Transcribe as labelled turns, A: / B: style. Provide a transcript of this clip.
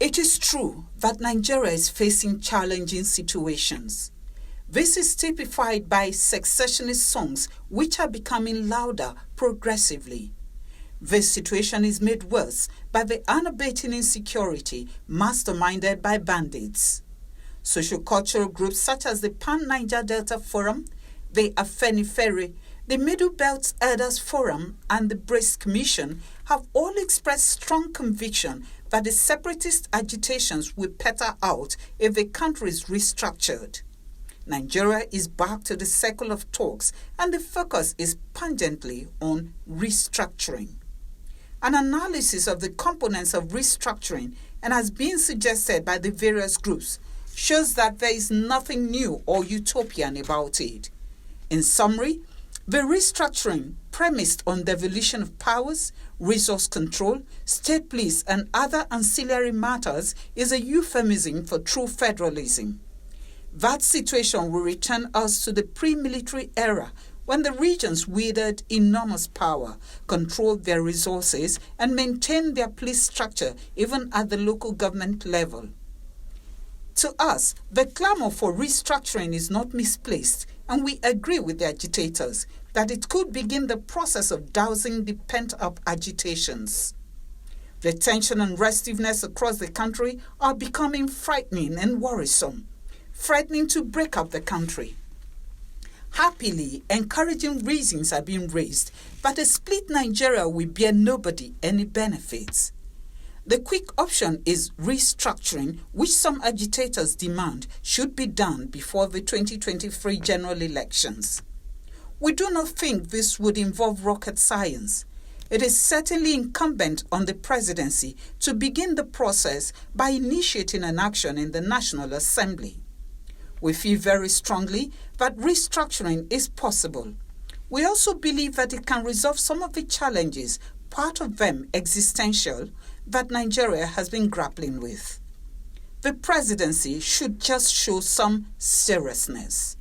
A: It is true that Nigeria is facing challenging situations. This is typified by secessionist songs which are becoming louder progressively. This situation is made worse by the unabating insecurity masterminded by bandits. Socio-cultural groups such as the Pan-Niger Delta Forum, the Afenifere, the Middle Belt Elders Forum, and the Brace Commission have all expressed strong conviction that the separatist agitations will peter out if the country is restructured. Nigeria is back to the circle of talks, and the focus is pungently on restructuring. An analysis of the components of restructuring, and has been suggested by the various groups, shows that there is nothing new or utopian about it. In summary, the restructuring premised on devolution of powers, resource control, state police, and other ancillary matters is a euphemism for true federalism. That situation will return us to the pre-military era when the regions wielded enormous power, controlled their resources, and maintained their police structure even at the local government level. To us, the clamor for restructuring is not misplaced, and we agree with the agitators that it could begin the process of dousing the pent-up agitations. The tension and restiveness across the country are becoming frightening and worrisome, threatening to break up the country. Happily, encouraging reasons are being raised that a split Nigeria will bear nobody any benefits. The quick option is restructuring, which some agitators demand should be done before the 2023 general elections. We do not think this would involve rocket science. It is certainly incumbent on the presidency to begin the process by initiating an action in the National Assembly. We feel very strongly that restructuring is possible. We also believe that it can resolve some of the challenges, part of them existential, that Nigeria has been grappling with. The presidency should just show some seriousness.